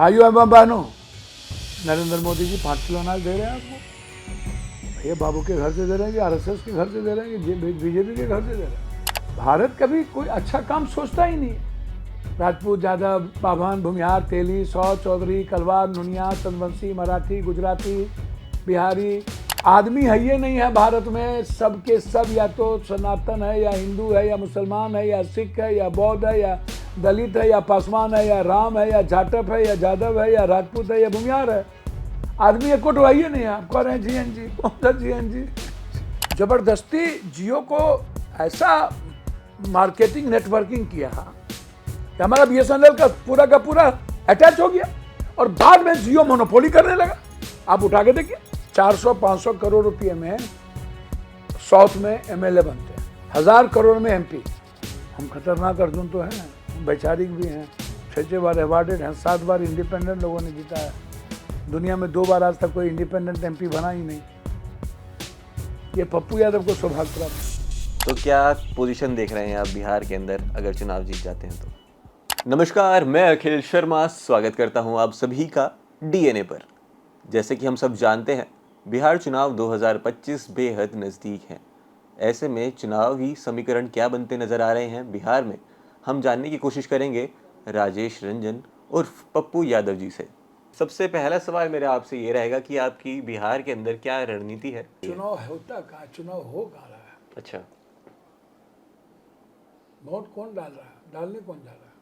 भाइयों एवं बहनों, नरेंद्र मोदी जी 5 किलो अनाज दे रहे हैं आपको। ये बाबू के घर से दे रहे हैं कि आरएसएस के घर से दे रहे हैं कि बीजेपी के घर से दे रहे हैं। भारत कभी कोई अच्छा काम सोचता ही नहीं है। राजपूत, यादव, बाभन, भूमिहार, तेली, सौ, चौधरी, कलवार, नुनिया, चंद्रवंशी, मराठी, गुजराती, बिहारी, आदमी है ये नहीं है भारत में। सब के सब या तो सनातन है या हिंदू है या मुसलमान है या सिख है या बौद्ध है या दलित है या पासवान है या राम है या जाटव है या जादव है या राजपूत है या भूमिहार है। आदमी एक कोट वही नहीं है। आप कह रहे हैं जीएनजी, कौन सा जीएनजी? जबरदस्ती जियो को ऐसा मार्केटिंग नेटवर्किंग किया कि हमारा बीएसएनएल का पूरा अटैच हो गया और बाद में जियो मोनोपोली करने लगा। आप उठा के देखिए, 400-500 करोड़ रुपए में साउथ में एमएलए बनते हैं, 1000 करोड़ में एमपी। हम खतरनाक अर्जुन तो हैं, वैचारिक भी हैं, 6 बार अवार्डेड हैं, 7 बार इंडिपेंडेंट लोगों ने जीता है। दुनिया में 2 बार आज तक कोई इंडिपेंडेंट एमपी बना ही नहीं। ये पप्पू यादव को सौभाग्य प्राप्त। तो क्या पोजीशन देख रहे हैं आप बिहार के अंदर अगर चुनाव जीत जाते हैं तो? नमस्कार, मैं अखिल शर्मा स्वागत करता हूं आप सभी का डीएनए पर। जैसे कि हम सब जानते हैं, बिहार चुनाव 2025 बेहद नज़दीक हैं। ऐसे में चुनावी समीकरण क्या बनते नज़र आ रहे हैं बिहार में, हम जानने की कोशिश करेंगे राजेश रंजन उर्फ पप्पू यादव जी से। सबसे पहला सवाल मेरा आपसे ये रहेगा कि आपकी बिहार के अंदर क्या रणनीति है? चुनाव होता कहाँ, चुनाव हो कहाँ रहा है? अच्छा, वोट कौन डाल रहा है, डालने कौन जा रहा है?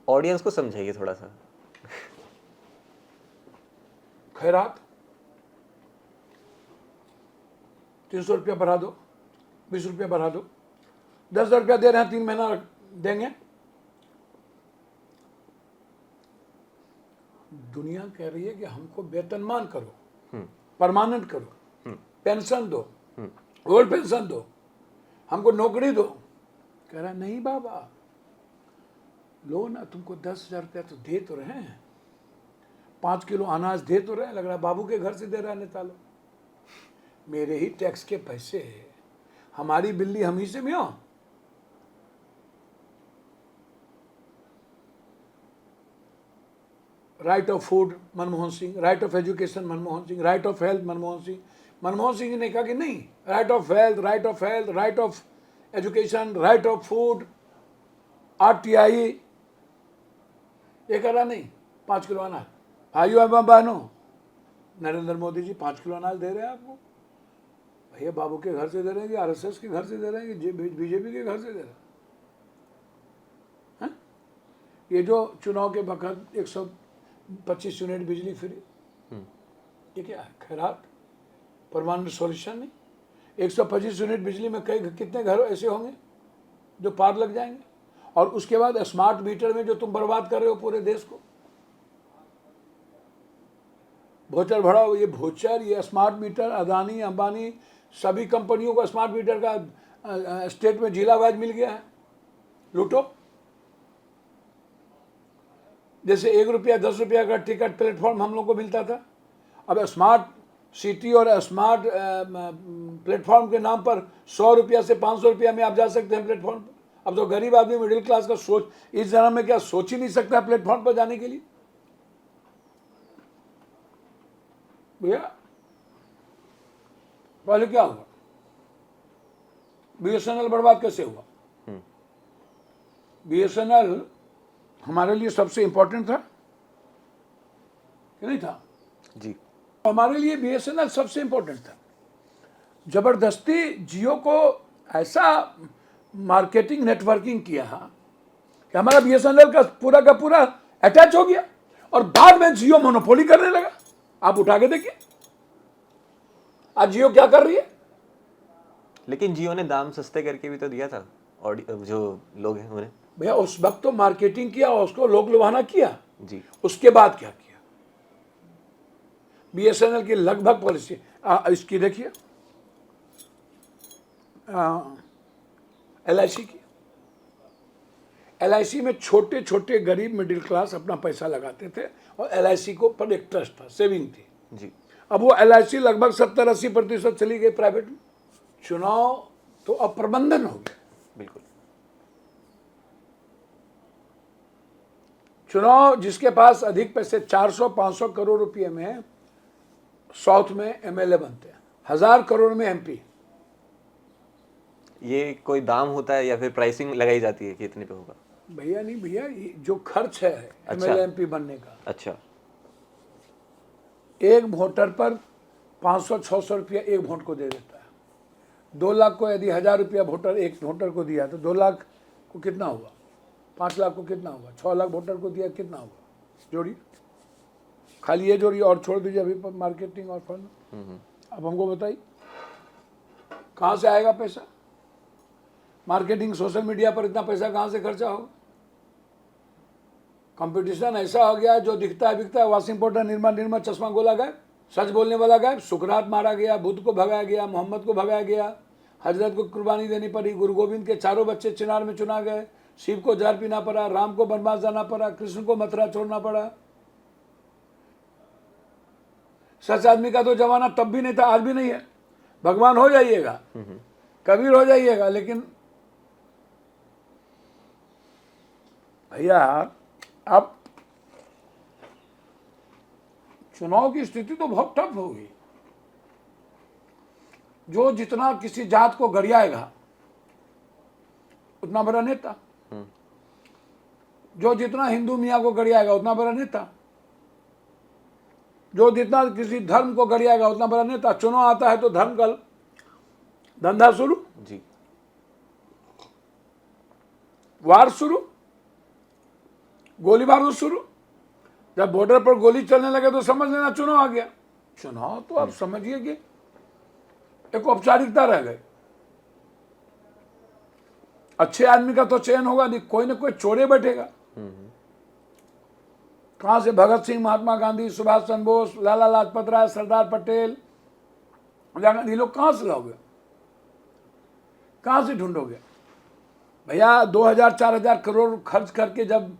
ऑडियंस को समझाइए थोड़ा सा। खैरात 300 रुपया बढ़ा दो, 20 रुपया बढ़ा दो, 10 रुपया दे रहे हैं, 3 महीना देंगे। दुनिया कह रही है कि हमको वेतनमान करो, परमानेंट करो, पेंशन दो, ओल्ड पेंशन दो, हमको नौकरी दो। कह रहा नहीं बाबा, लो ना, तुमको 10,000 रुपया तो दे तो रहे हैं, 5 किलो अनाज दे तो रहे हैं, लग रहा बाबू के घर से दे रहा है नेता लोग। मेरे ही टैक्स के पैसे, हमारी बिल्ली हम ही से मियो। Right of food Manmohan Singh, right of education Manmohan Singh, right of health Manmohan Singh. Manmohan Singh ने कहा कि नहीं, right of health, right of health, right of education, right of food, RTI. ये कह रहा नहीं, 5 किलो अनाज। भाइयों एवं बहनों, नरेंद्र मोदी जी 5 किलो अनाज दे रहे हैं आपको। भैया बाबू के घर से दे रहे हैं कि आरएसएस के घर से दे रहे हैं कि बीजेपी के घर से दे रहे हैं? ये जो चुनाव के वक्त 125 यूनिट बिजली फ्री, ये क्या है? खैरात परमानेंट सॉल्यूशन नहीं। 125 यूनिट बिजली में कितने घर ऐसे होंगे जो पार लग जाएंगे? और उसके बाद स्मार्ट मीटर में जो तुम बर्बाद कर रहे हो पूरे देश को, भोचर भराओ। ये भोचर, ये स्मार्ट मीटर, अदानी अंबानी सभी कंपनियों को स्मार्ट मीटर का स्टेट में जिला वाइज मिल गया है। लूटो। जैसे 1 रुपया 10 रुपया का टिकट प्लेटफॉर्म हम लोग को मिलता था, अब स्मार्ट सिटी और स्मार्ट प्लेटफॉर्म के नाम पर 100 रुपया से 500 रुपया में आप जा सकते हैं प्लेटफॉर्म पर। अब तो गरीब आदमी, मिडिल क्लास का सोच इस जन्म में क्या सोच ही नहीं सकता प्लेटफॉर्म पर जाने के लिए। भैया पहले क्या हुआ? बीएसएनएल बर्बाद कैसे हुआ? बीएसएनएल हमारे लिए सबसे इंपॉर्टेंट था कि नहीं था? जी, हमारे लिए बीएसएनएल सबसे इंपॉर्टेंट था। जबरदस्ती जियो को ऐसा मार्केटिंग नेटवर्किंग किया कि हमारा बीएसएनएल का पूरा अटैच हो गया और बाद में जियो मोनोपोली करने लगा। आप उठा के देखिए, आज जियो क्या कर रही है। लेकिन जियो ने दाम सस्ते करके भी तो दिया था, और जो लोग हैं उन्हें। भैया उस वक्त तो मार्केटिंग किया और उसको लोक लुभाना किया जी, उसके बाद क्या किया? बीएसएनएल की लगभग पॉलिसी इसकी देखिए, एलआईसी की। एलआईसी में छोटे छोटे गरीब मिडिल क्लास अपना पैसा लगाते थे और एलआईसी को पर एक ट्रस्ट था, सेविंग थी जी। अब वो एलआईसी लगभग 70-80% चली गई प्राइवेट में। चुनाव तो अब प्रबंधन हो गया। बिल्कुल। चुनाव जिसके पास अधिक पैसे 400-500 करोड़ रुपए में साउथ में एमएलए बनते हैं, 1000 करोड़ में एमपी। ये कोई दाम होता है या फिर प्राइसिंग लगाई जाती है कि इतने पे होगा? भैया नहीं भैया, ये जो खर्च है एमएलए एमपी बनने का, अच्छा, एक वोटर पर 500-600 रुपया एक वोट को दे देता है। 2 लाख को यदि 1000 रुपया वोटर एक वोटर को दिया तो 2 लाख को कितना हुआ, 5 लाख को कितना हुआ, 6 लाख वोटर को दिया कितना हुआ, जोड़िए, खाली ये जोड़िए और छोड़ दीजिए अभी मार्केटिंग और फंड। अब हमको बताइए कहाँ से आएगा पैसा? मार्केटिंग सोशल मीडिया पर इतना पैसा कहाँ से खर्चा होगा? कंपटीशन ऐसा हो गया है, जो दिखता है बिकता है। वाशिंग पाउडर, निर्मा चश्मा गोला गायब, सच बोलने वाला गायब, सुकरात मारा गया, बुद्ध को भगाया गया, मोहम्मद को भगाया गया, हजरत को कुर्बानी देनी पड़ी, गुरु गोविंद के 4 बच्चे चिनार में चुना गए, शिव को जहर पीना पड़ा, राम को बनवास जाना पड़ा, कृष्ण को मथुरा छोड़ना पड़ा। सच आदमी का तो जमाना तब भी नहीं था, आज भी नहीं है। भगवान हो जाइएगा, कबीर हो जाइएगा, लेकिन भैया अब चुनाव की स्थिति तो बहुत टफ होगी। जो जितना किसी जात को गरियाएगा उतना बड़ा नेता, जो जितना हिंदू मियाँ को गरियाएगा उतना बड़ा नेता, जो जितना किसी धर्म को गरियाएगा उतना बड़ा नेता। चुनाव आता है तो धर्म का धंधा शुरू, जी, वार शुरू, गोली बारूद शुरू। जब बॉर्डर पर गोली चलने लगे तो समझ लेना चुनाव आ गया। चुनाव तो आप समझिए कि एक औपचारिकता रह गई। अच्छे आदमी का तो चयन होगा नहीं, कोई ना कोई चोरे बैठेगा। कहां से भगत सिंह, महात्मा गांधी, सुभाष चंद्र बोस, लाला लाजपत राय, सरदार पटेल, ये लोग कहां से लाओगे, कहां से ढूंढोगे? भैया 2000-4000 करोड़ खर्च करके, जब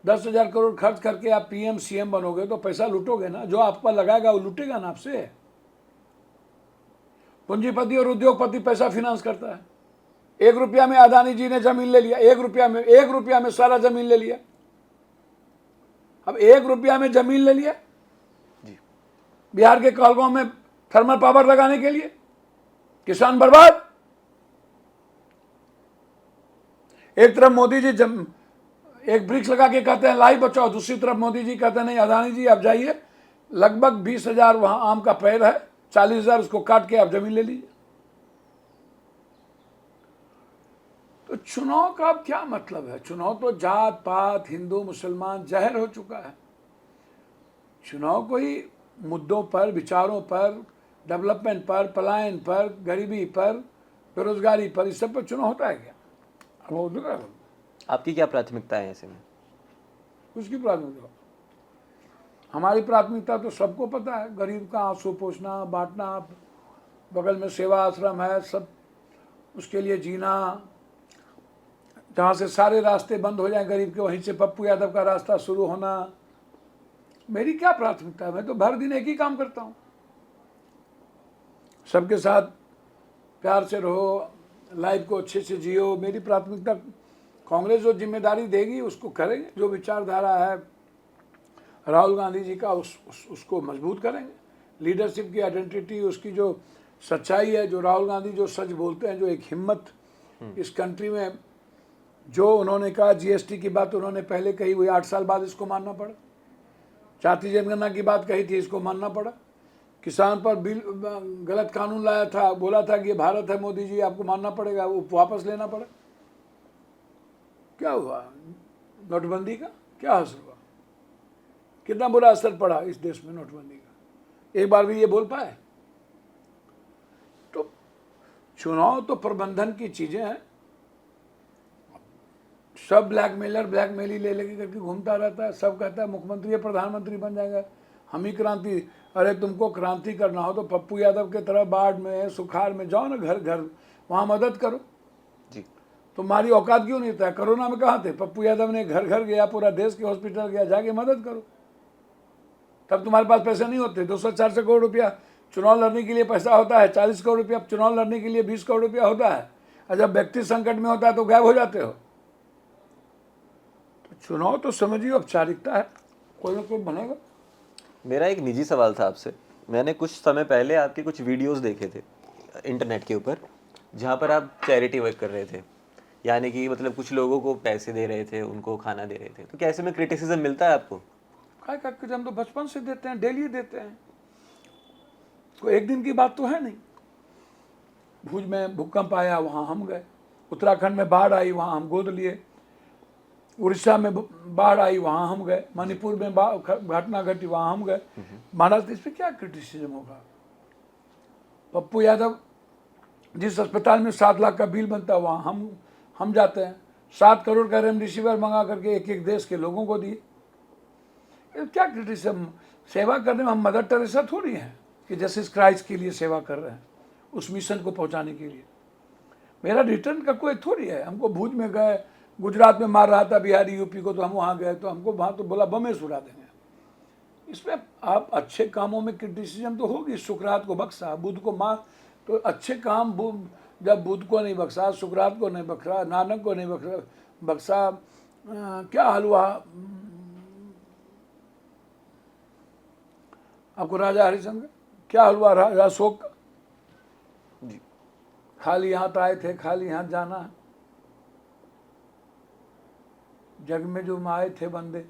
10,000 करोड़ खर्च करके आप पीएम सीएम बनोगे तो पैसा लूटोगे ना। जो आप पर लगाएगा वो लूटेगा ना आपसे। पूंजीपति और उद्योगपति पैसा फिनांस करता है। 1 रुपया में अदानी जी ने जमीन ले लिया, 1 रुपया में सारा जमीन ले लिया। अब 1 रुपया में जमीन ले लिया जी, बिहार के कहलगांव में थर्मल पावर लगाने के लिए, किसान बर्बाद। एक तरफ मोदी जी एक वृक्ष लगा के कहते हैं लाई बचाओ, दूसरी तरफ मोदी जी कहते हैं नहीं अदानी जी आप जाइए, लगभग 20,000 वहां आम का पेड़ है, 40,000 उसको काट के आप जमीन ले लीजिए। तो चुनाव का अब क्या मतलब है? चुनाव तो जात पात, हिंदू मुसलमान जहर हो चुका है। चुनाव कोई मुद्दों पर, विचारों पर, डेवलपमेंट पर, पलायन पर, गरीबी पर, बेरोजगारी पर, इस सब पर चुनाव होता है क्या? आपकी क्या प्राथमिकता है ऐसे में? उसकी प्राथमिकता, हमारी प्राथमिकता तो सबको पता है, गरीब का आंसू पोंछना, बांटना, बगल में सेवा आश्रम है, सब उसके लिए जीना। जहाँ से सारे रास्ते बंद हो जाएं गरीब के, वहीं से पप्पू यादव का रास्ता शुरू होना। मेरी क्या प्राथमिकता है? मैं तो भर दिन एक ही काम करता हूँ, सबके साथ प्यार से रहो, लाइफ को अच्छे से जियो। मेरी प्राथमिकता, कांग्रेस जो जिम्मेदारी देगी उसको करेंगे। जो विचारधारा है राहुल गांधी जी का उसको मजबूत करेंगे। लीडरशिप की आइडेंटिटी, उसकी जो सच्चाई है, जो राहुल गांधी जो सच बोलते हैं, जो एक हिम्मत इस कंट्री में, जो उन्होंने कहा जीएसटी की बात उन्होंने पहले कही, वही 8 साल बाद इसको मानना पड़ा। जाति जनगणना की बात कही थी, इसको मानना पड़ा। किसान पर बिल गलत कानून लाया था, बोला था कि ये भारत है मोदी जी, आपको मानना पड़ेगा, वो वापस लेना पड़ा। क्या हुआ? नोटबंदी का क्या असर हुआ? कितना बुरा असर पड़ा इस देश में नोटबंदी का? एक बार भी ये बोल पाए? तो चुनाव तो प्रबंधन की चीजें हैं। सब ब्लैकमेली ले लेके करके घूमता रहता है। सब कहता है मुख्यमंत्री या प्रधानमंत्री बन जाएगा, हम ही क्रांति। अरे तुमको क्रांति करना हो तो पप्पू यादव के तरह बाढ़ में, सुखाड़ में जाओ ना, घर घर वहाँ मदद करो जी। तुम्हारी औकात क्यों नहीं था? कोरोना में कहाँ थे? पप्पू यादव ने घर घर गया, पूरा देश के हॉस्पिटल गया, जाके मदद करो। तब तुम्हारे पास पैसे नहीं होते। 200-400 करोड़ रुपया चुनाव लड़ने के लिए पैसा होता है, 40 करोड़ रुपया चुनाव लड़ने के लिए 20 करोड़ रुपया होता है। और जब व्यक्ति संकट में होता है तो गायब हो जाते हो। तो चुनाव तो समझिए औपचारिकता है, कोई ना कोई बनेगा। मेरा एक निजी सवाल था आपसे। मैंने कुछ समय पहले आपके कुछ वीडियोस देखे थे इंटरनेट के ऊपर, जहाँ पर आप चैरिटी वर्क कर रहे थे, यानी कि मतलब कुछ लोगों को पैसे दे रहे थे, उनको खाना दे रहे थे। तो क्या ऐसे में क्रिटिसिज्म मिलता है आपको? काय का हम तो बचपन से देते हैं, डेली देते हैं, कोई एक दिन की बात तो है नहीं। भुज में भूकंप आया, वहाँ हम गए। उत्तराखंड में बाढ़ आई, वहाँ हम गोद लिए। उड़ीसा में बाढ़ आई, वहाँ हम गए। मणिपुर में घटना घटी, वहाँ हम गए। महाराष्ट्र, इस पर क्या क्रिटिसिज्म होगा? पप्पू यादव जिस अस्पताल में 7 लाख का बिल बनता है, वहाँ हम जाते हैं। 7 करोड़ का रेमडेसिविर मंगा करके एक एक देश के लोगों को दिए। ये क्या क्रिटिसिज्म? सेवा करने में हम मदर टेरेसा थोड़ी हैं कि जस्टिस क्राइस्ट के लिए सेवा कर रहे हैं, उस मिशन को पहुंचाने के लिए। मेरा रिटर्न का कोई थोड़ी है। हमको भुज में गए, गुजरात में मार रहा था बिहारी यूपी को, तो हम वहाँ गए, तो हमको वहाँ तो बोला बमे सुरा देंगे। इसमें आप अच्छे कामों में क्रिटिसिज्म तो होगी। सुकरात को बख्शा, बुद्ध को मार, तो अच्छे काम जब बुद्ध को नहीं बख्शा, सुकरात को नहीं बख्शा, नानक को नहीं बख्शा, क्या हाल हुआ आपको राजा हरिश्चंद्र? क्या हाल हुआ राजा अशोक का? खाली हाथ आए थे, खाली हाथ जाना है। जग में जो आए थे बंदे,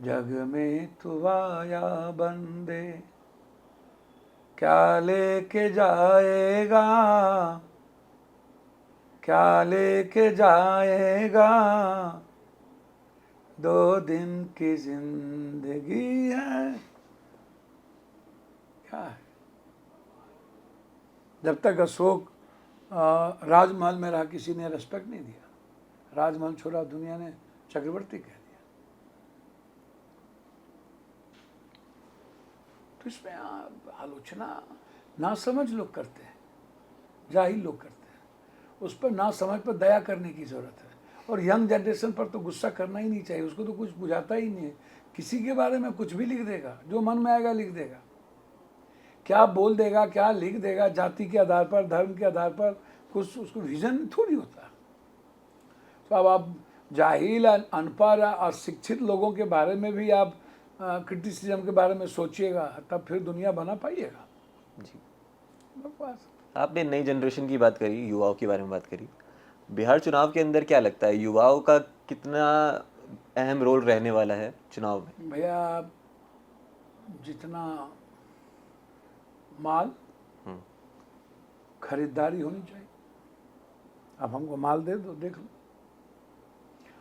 जग में तू आया बंदे, क्या लेके जाएगा, क्या लेके जाएगा, 2 दिन की जिंदगी है। क्या है? जब तक अशोक राजमहल में रहा, किसी ने रेस्पेक्ट नहीं दिया। राजमहल छोड़ा, दुनिया ने चक्रवर्ती कह दिया। तो इसमें आलोचना नासमझ लोग करते हैं, जाहिल लोग करते हैं। उस पर नासमझ पर दया करने की ज़रूरत है। और यंग जनरेशन पर तो गुस्सा करना ही नहीं चाहिए। उसको तो कुछ बुझाता ही नहीं है। किसी के बारे में कुछ भी लिख देगा, जो मन में आएगा लिख देगा। क्या बोल देगा, क्या लिख देगा, जाति के आधार पर, धर्म के आधार पर, कुछ उसको विजन थोड़ी होता। तो अब आप जाहिल, अनपढ़, अशिक्षित लोगों के बारे में भी आप क्रिटिसिज्म के बारे में सोचिएगा, तब फिर दुनिया बना पाइएगा। जी, बकवास। आपने नई जनरेशन की बात करी, युवाओं के बारे में बात करी। बिहार चुनाव के अंदर क्या लगता है, युवाओं का कितना अहम रोल रहने वाला है चुनाव में? भैया, जितना माल खरीदारी होनी चाहिए। अब हमको माल दे दो, देख लो।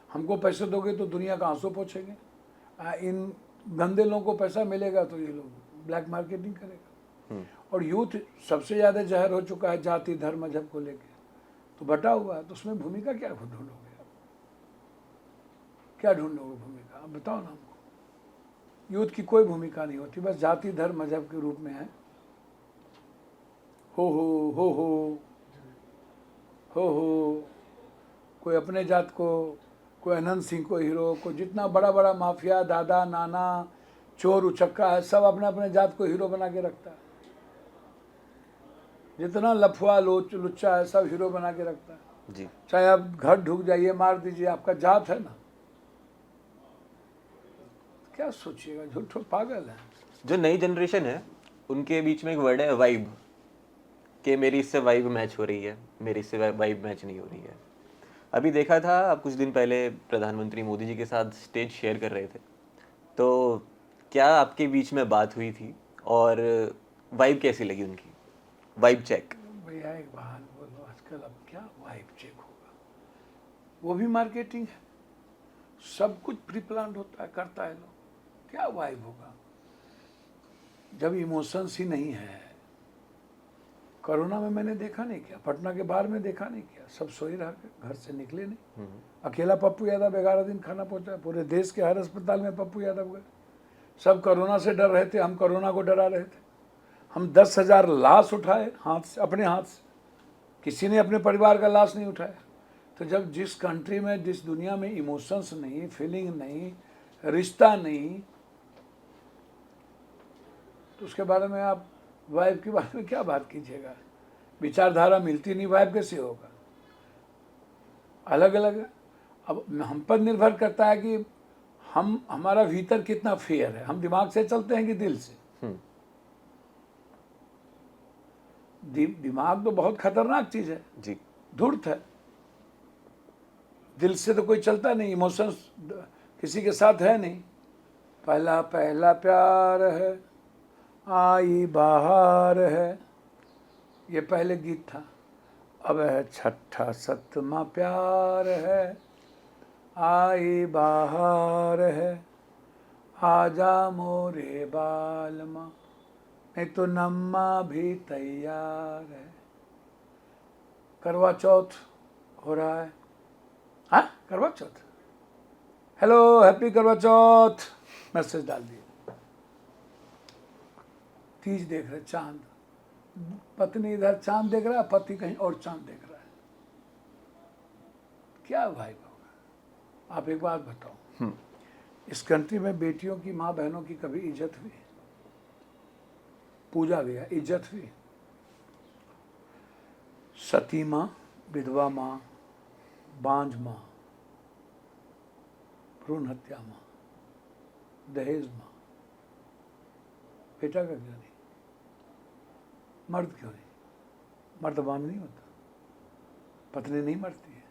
हमको पैसे दोगे तो दुनिया का आंसू पोंछेंगे। इन गंदे लोगों को पैसा मिलेगा तो ये लोग ब्लैक मार्केटिंग करेगा। और यूथ सबसे ज़्यादा जहर हो चुका है जाति, धर्म, मजहब को लेके। तो बटा हुआ है, तो उसमें भूमिका क्या ढूंढोगे आप? क्या ढूंढोगे भूमिका? आप बताओ ना हमको। यूथ की कोई भूमिका नहीं होती, बस जाति, धर्म, मजहब के रूप में है। हो कोई अपने जात को, कोई अनंत सिंह को हीरो, को जितना बड़ा बड़ा माफिया, दादा, नाना, चोर, उचक्का है, सब अपने अपने जात को हीरो बना के रखता है। जितना लफुआ लुच्चा है, सब हीरो बना के रखता है। जी, चाहे आप घर ढुक जाइए, मार दीजिए, आपका जात है ना। क्या सोचिएगा, झूठो पागल है। जो नई जनरेशन है उनके बीच में एक वर्ड है वाइब, कि मेरी इससे वाइब मैच हो रही है, मेरी इससे वाइब मैच नहीं हो रही है। अभी देखा था आप कुछ दिन पहले प्रधानमंत्री मोदी जी के साथ स्टेज शेयर कर रहे थे, तो क्या आपके बीच में बात हुई थी और वाइब कैसी लगी उनकी? Vibe check. भैया एक बात बोलो, आजकल अब क्या वाइब चेक होगा? वो भी मार्केटिंग है, सब कुछ प्री प्लान होता है, करता है लोग। क्या वाइब होगा जब इमोशंस ही नहीं है? कोरोना में मैंने देखा नहीं क्या, पटना के बाहर में देखा नहीं क्या, सब सोए रह गए, घर से निकले नहीं। अकेला पप्पू यादव 11 दिन खाना पहुंचा। पूरे देश के हर अस्पताल में पप्पू यादव गए। सब कोरोना से डर रहे थे, हम कोरोना को डरा रहे थे। हम 10,000 लाश उठाए हाथ से, अपने हाथ से। किसी ने अपने परिवार का लाश नहीं उठाया। तो जब जिस कंट्री में, जिस दुनिया में इमोशंस नहीं, फीलिंग नहीं, रिश्ता नहीं, तो उसके बारे में आप वाइब के बारे में क्या बात कीजिएगा? विचारधारा मिलती नहीं, वाइब कैसे होगा? अलग अलग है। अब हम पर निर्भर करता है कि हम हमारा भीतर कितना फेयर है, हम दिमाग से चलते हैं कि दिल से। दिमाग तो बहुत खतरनाक चीज है जी। धूर्त है। दिल से तो कोई चलता नहीं, इमोशंस किसी के साथ है नहीं। पहला पहला प्यार है, आई बाहर है, ये पहले गीत था। अब है छठा सतमा प्यार है, आई बाहर है, आजा मोरे बालमा, नहीं तो नम्मा भी तैयार है। करवा चौथ हो रहा है। हाँ, करवा चौथ, हेलो हैप्पी करवा चौथ, मैसेज डाल दिए। तीज देख रहे, चांद, पत्नी इधर चांद देख रहा है, पति कहीं और चांद देख रहा है। क्या भाई होगा? आप एक बात बताओ, इस कंट्री में बेटियों की, माँ बहनों की कभी इज्जत हुई? पूजा गया, इज्जत हुई? सती माँ, विधवा माँ, बांझ माँ, भ्रूण हत्या माँ, दहेज माँ, बेटा का क्यों नहीं? मर्द क्यों नहीं? मर्दबान नहीं होता? पत्नी नहीं मरती है?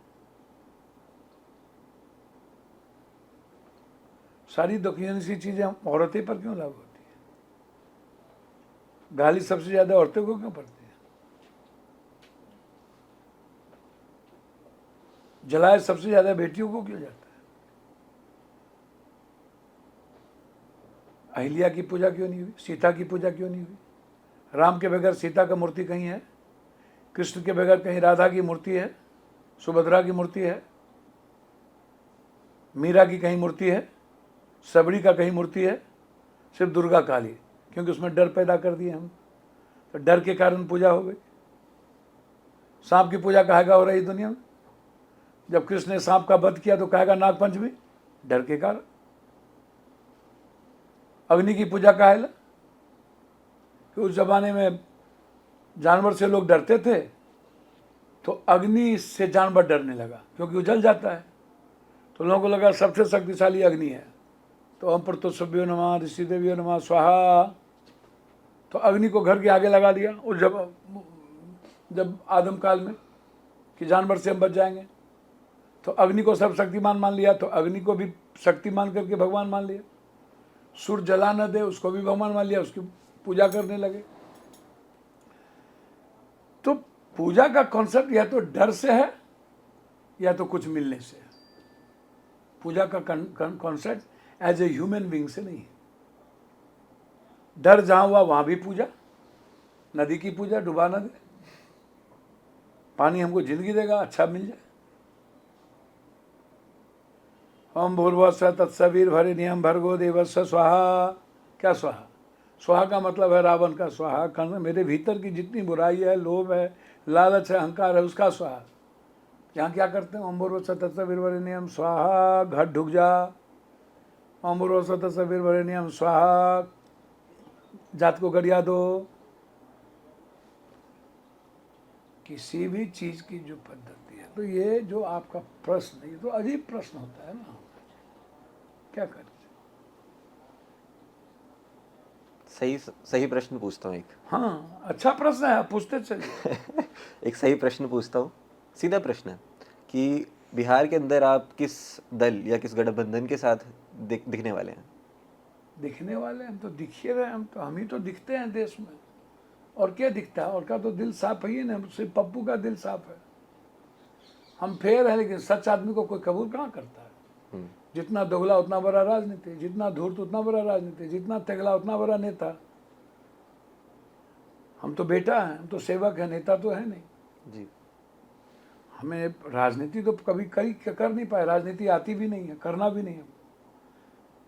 सारी दुखियानी सी चीजें औरतें पर क्यों लागू होती है? गाली सबसे ज्यादा औरतों को क्यों पड़ती है? जलाए सबसे ज्यादा बेटियों को क्यों जाता है? अहिल्या की पूजा क्यों नहीं हुई? सीता की पूजा क्यों नहीं हुई? राम के बगैर सीता का मूर्ति कहीं है? कृष्ण के बगैर कहीं राधा की मूर्ति है? सुभद्रा की मूर्ति है? मीरा की कहीं मूर्ति है? सबरी का कहीं मूर्ति है? सिर्फ दुर्गा काली, क्योंकि उसमें डर पैदा कर दिए हम, तो डर के कारण पूजा हो गई। सांप की पूजा कहेगा हो रही दुनिया में? जब कृष्ण ने सांप का वध किया तो कहेगा नागपंचमी, डर के कारण। अग्नि की पूजा कहेगा कि उस जमाने में जानवर से लोग डरते थे, तो अग्नि से जानवर डरने लगा, क्योंकि वो जल जाता है। तो लोगों को लगा सबसे शक्तिशाली अग्नि है, तो हम पर तो सभ्यो नमः, ऋषि देवियो नमः स्वाहा, तो अग्नि को घर के आगे लगा दिया। उस जब आदम काल में कि जानवर से हम बच जाएंगे, तो अग्नि को सब शक्तिमान मान लिया, तो अग्नि को भी शक्तिमान करके भगवान मान लिया। सूर्य जला न दे, उसको भी भगवान मान लिया, उसकी पूजा करने लगे। तो पूजा का कॉन्सेप्ट या तो डर से है या तो कुछ मिलने से है। पूजा का concept as a human being से नहीं है। डर जहां हुआ वहां भी पूजा, नदी की पूजा, डुबा न दे, पानी हमको जिंदगी देगा, अच्छा मिल जाए। ओम भूर्भुवस्सुः तत्सवितुर्वरेण्यं भर्गो देवस्य स्वाहा। क्या स्वाहा? स्वाहा का मतलब है रावण का स्वाहा, कर्ण, मेरे भीतर की जितनी बुराई है, लोभ है, लालच है, अहंकार है, उसका स्वाहा। यहाँ क्या करते हैं? ओम भूर्भुवस्सुः तत्सवितुर्वरेण्यं स्वाहा, घट ढुक जा। ओम भूर्भुवस्सुः तत्सवितुर्वरेण्यं स्वाहा, जात को गरिया दो। किसी भी चीज की जो पद्धति है, तो ये जो आपका प्रश्न, ये तो अजीब प्रश्न होता है ना, क्या करें? सही प्रश्न पूछता हूँ एक। हाँ, अच्छा प्रश्न है, पूछते चलिए। एक सही प्रश्न पूछता हूँ, सीधा प्रश्न है कि बिहार के अंदर आप किस दल या किस गठबंधन के साथ दिखने वाले हैं? दिखने वाले हम तो दिख ही रहे, हम ही तो दिखते हैं देश में, और क्या दिखता है? और का तो दिल साफ है ही ना, सिर्फ पप्पू का दिल साफ है। हम फेयर है, लेकिन सच आदमी को कोई कबूल कहाँ करता है? जितना दोगला उतना बड़ा राजनीति, जितना धूर्त उतना बड़ा राजनीति, जितना तेगला उतना बड़ा नेता। हम तो बेटा हैं, हम तो सेवक हैं, नेता तो है नहीं जी। हमें राजनीति तो कभी कर नहीं पाए, राजनीति आती भी नहीं है, करना भी नहीं है।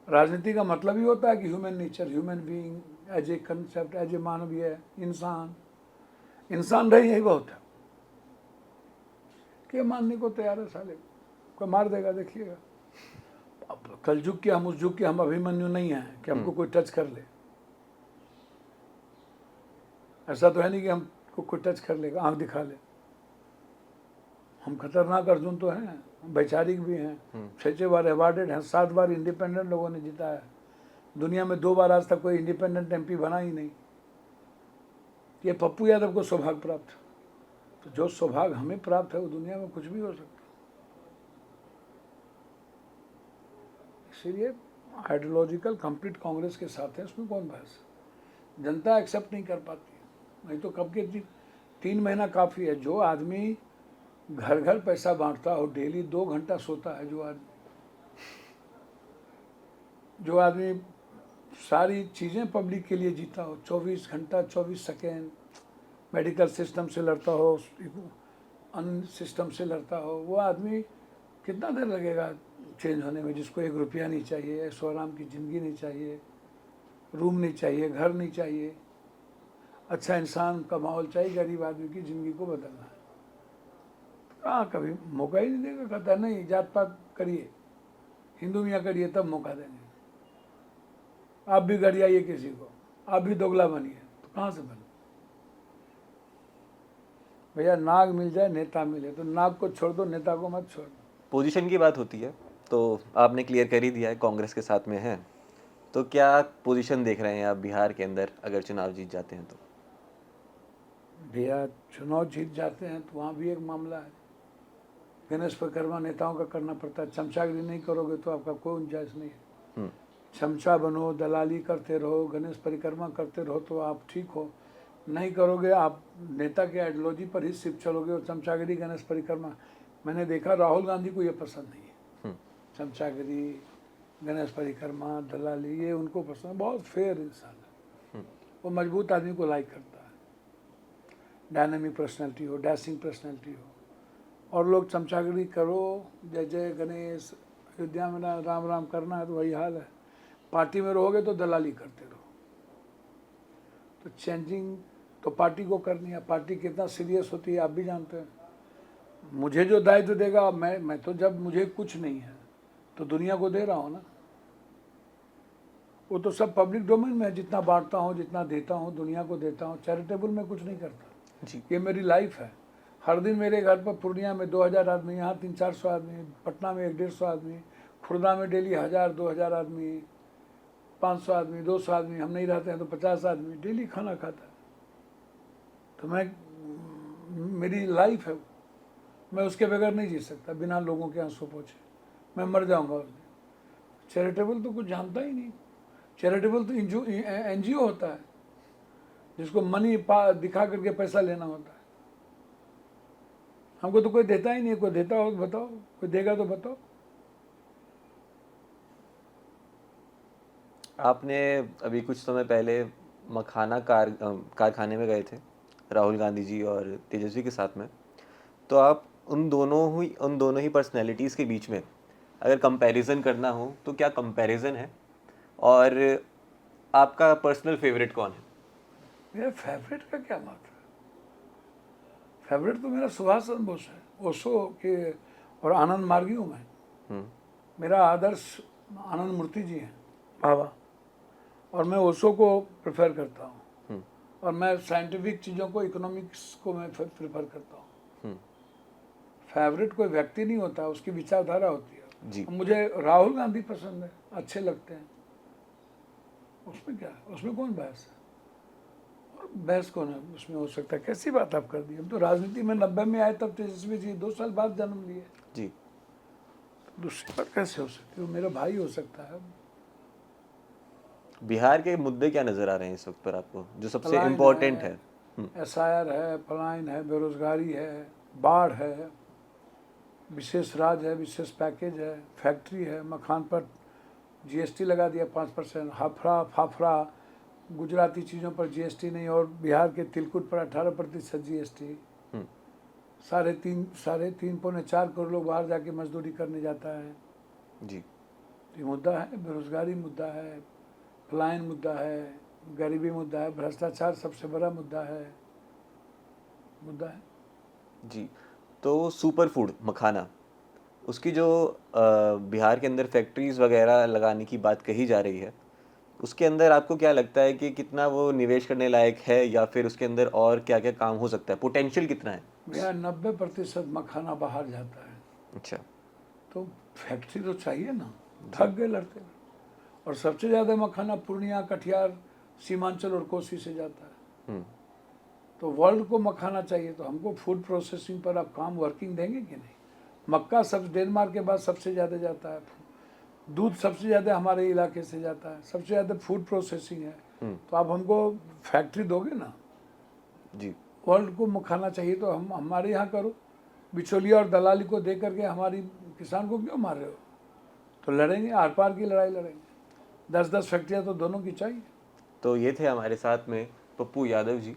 राजनीति का मतलब ही होता है कि human nature, human being as a concept, as a मानवीय इंसान, इंसान रहे, यही बहुत है। कि मानने को तैयार है साले, कोई मार देगा, देखिएगा। अब कल युग के हम, उस युग के हम अभिमन्यु नहीं हैं कि हमको कोई टच कर ले। ऐसा तो है नहीं कि हमको कोई टच कर लेगा, आंख दिखा ले। हम खतरनाक अर्जुन तो हैं, वैचारिक भी हैं, 6 बार अवार्डेड हैं, 7 बार इंडिपेंडेंट लोगों ने जीता है। दुनिया में 2 बार आज तक कोई इंडिपेंडेंट एमपी बना ही नहीं। ये पप्पू यादव को सौभाग्य प्राप्त है। तो जो सौभाग्य हमें प्राप्त है वो दुनिया में कुछ भी हो सकता है। इसीलिए आइडियोलॉजिकल कंप्लीट कांग्रेस के साथ है, उसमें कौन बहस। जनता एक्सेप्ट नहीं कर पाती है। नहीं तो कब के 3 महीना काफ़ी है। जो आदमी घर घर पैसा बांटता हो, डेली 2 घंटा सोता है, जो आदमी सारी चीज़ें पब्लिक के लिए जीता हो, 24 घंटा 24 सेकेंड मेडिकल सिस्टम से लड़ता हो, अन्य सिस्टम से लड़ता हो, वो आदमी कितना देर लगेगा चेंज होने में। जिसको 1 रुपया नहीं चाहिए, ऐशो आराम की ज़िंदगी नहीं चाहिए, रूम नहीं चाहिए, घर नहीं चाहिए, अच्छा इंसान का माहौल चाहिए, गरीब आदमी की ज़िंदगी को बदलना है। कहाँ कभी मौका ही नहीं देगा। कहता है नहीं, जात पात करिए, हिंदू मियाँ करिए, तब मौका देंगे। आप भी गरियाइए किसी को, आप भी दोगला बनिए, तो कहाँ से बने भैया। नाग मिल जाए नेता मिले, तो नाग को छोड़ दो, नेता को मत छोड़ दो। पोजीशन की बात होती है तो आपने क्लियर कर ही दिया है, कांग्रेस के साथ में है। तो क्या पोजीशन देख रहे हैं आप बिहार के अंदर अगर चुनाव जीत जाते हैं तो? भैया चुनाव जीत जाते हैं तो वहाँ भी एक मामला है। गणेश परिक्रमा नेताओं का करना पड़ता है। चमचागिरी नहीं करोगे तो आपका कोई गुंजाइश नहीं है। चमचा बनो, दलाली करते रहो, गणेश परिक्रमा करते रहो तो आप ठीक हो। नहीं करोगे, आप नेता के आइडियोलॉजी पर ही सिर्फ चलोगे। और चमचागिरी, गणेश परिक्रमा, मैंने देखा राहुल गांधी को ये पसंद नहीं है। चमचागिरी, गणेश परिक्रमा, दलाली, ये उनको पसंद है। बहुत फेयर इंसान है वो, मजबूत आदमी को लाइक करता है। डायनामिक पर्सनैलिटी हो, डैशिंग पर्सनैलिटी हो। और लोग चमचागिरी करो, जय जय गणेश, अयोध्या में राम राम करना है तो वही हाल है। पार्टी में रहोगे तो दलाली करते रहो। तो चेंजिंग तो पार्टी को करनी है। पार्टी कितना सीरियस होती है आप भी जानते हैं। मुझे जो दायित्व देगा, मैं तो जब मुझे कुछ नहीं है तो दुनिया को दे रहा हूँ ना। वो तो सब पब्लिक डोमेन में है। जितना बांटता हूँ, जितना देता हूँ, दुनिया को देता हूँ। चैरिटेबल में कुछ नहीं करता जी। ये मेरी लाइफ है। हर दिन मेरे घर पर पूर्णिया में 2000 आदमी, यहाँ 300-400 आदमी, पटना में 100-150 आदमी, खुर्दा में डेली 1000-2000 आदमी, 500 आदमी, 200 आदमी, हम नहीं रहते हैं तो 50 आदमी डेली खाना खाता है। तो मेरी लाइफ है, मैं उसके बगैर नहीं जी सकता। बिना लोगों के आंसू पोंछे मैं मर जाऊंगा उस दिन। चैरिटेबल तो कुछ जानता ही नहीं। चैरिटेबल तो NGO होता है, जिसको मनी दिखा करके पैसा लेना होता है। हमको तो कोई देता ही नहीं। कोई देता हो तो बताओ, कोई देगा तो बताओ। आपने अभी कुछ समय पहले मखाना कारखाने में गए थे राहुल गांधी जी और तेजस्वी के साथ में। तो आप उन दोनों ही पर्सनैलिटीज़ के बीच में अगर कंपैरिजन करना हो तो क्या कंपैरिजन है? और आपका पर्सनल फेवरेट कौन है? मेरा फेवरेट का क्या बात है। फेवरेट तो मेरा सुभाष चंद्र बोस है, ओशो के और आनंद मार्गी हूँ मैं। मेरा आदर्श आनंद मूर्ति जी हैं बाबा, और मैं ओशो को प्रेफर करता हूँ। और मैं साइंटिफिक चीज़ों को, इकोनॉमिक्स को मैं प्रेफर करता हूँ। फेवरेट कोई व्यक्ति नहीं होता, उसकी विचारधारा होती है जी। मुझे राहुल गांधी पसंद है, अच्छे लगते हैं। उसमें क्या है, उसमें कौन बहस है। और बहस कौन है उसमें हो सकता है। कैसी बात आप कर दी। हम तो राजनीति में 90 में आए, तब तेजस्वी जी 2 साल बाद जन्म लिए जी। दूसरी बात कैसे हो सकती है। वो मेरा भाई हो सकता है। बिहार के मुद्दे क्या नज़र आ रहे हैं इस वक्त पर आपको, जो सबसे पलायन इम्पोर्टेंट है? SIR है, पलायन है, बेरोजगारी है, बाढ़ है, विशेष राज है, विशेष पैकेज है, फैक्ट्री है, मखान पर GST लगा दिया 5%, हाफड़ा फाफड़ा गुजराती चीज़ों पर GST नहीं, और बिहार के तिलकुट पर 18% GST। 3.5 पौने 4 करोड़ लोग बाहर जाके मजदूरी करने जाता है जी। ये मुद्दा है। बेरोजगारी मुद्दा है, पलायन मुद्दा है, गरीबी मुद्दा है, भ्रष्टाचार सबसे बड़ा मुद्दा है जी। तो सुपर फूड मखाना, उसकी जो बिहार के अंदर फैक्ट्रीज वगैरह लगाने की बात कही जा रही है, उसके अंदर आपको क्या लगता है कि कितना वो निवेश करने लायक है, या फिर उसके अंदर और क्या क्या काम हो सकता है, पोटेंशियल कितना है? भैया 90% मखाना बाहर जाता है। अच्छा। तो फैक्ट्री तो चाहिए ना, थक गए लड़ते। और सबसे ज़्यादा मखाना पूर्णिया, कटिहार, सीमांचल और कोसी से जाता है। तो वर्ल्ड को मखाना चाहिए, तो हमको फूड प्रोसेसिंग पर अब काम वर्किंग देंगे कि नहीं। मक्का सब डेनमार्क के बाद सबसे ज़्यादा जाता है, दूध सबसे ज़्यादा हमारे इलाके से जाता है, सबसे ज़्यादा फूड प्रोसेसिंग है। तो आप हमको फैक्ट्री दोगे ना जी। वर्ल्ड को मखाना चाहिए, तो हम हमारे यहाँ करो। बिचौलिया और दलाली को दे करके हमारी किसान को क्यों मार रहे हो। तो लड़ेंगे, आर पार की लड़ाई लड़ेंगे। 10-10 फैक्ट्रियाँ तो दोनों की चाहिए। तो ये थे हमारे साथ में पप्पू यादव जी।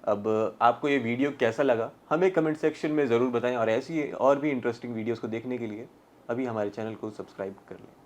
अब आपको ये वीडियो कैसा लगा हमें कमेंट सेक्शन में ज़रूर बताएं, और ऐसी और भी इंटरेस्टिंग वीडियोस को देखने के लिए अभी हमारे चैनल को सब्सक्राइब कर लें।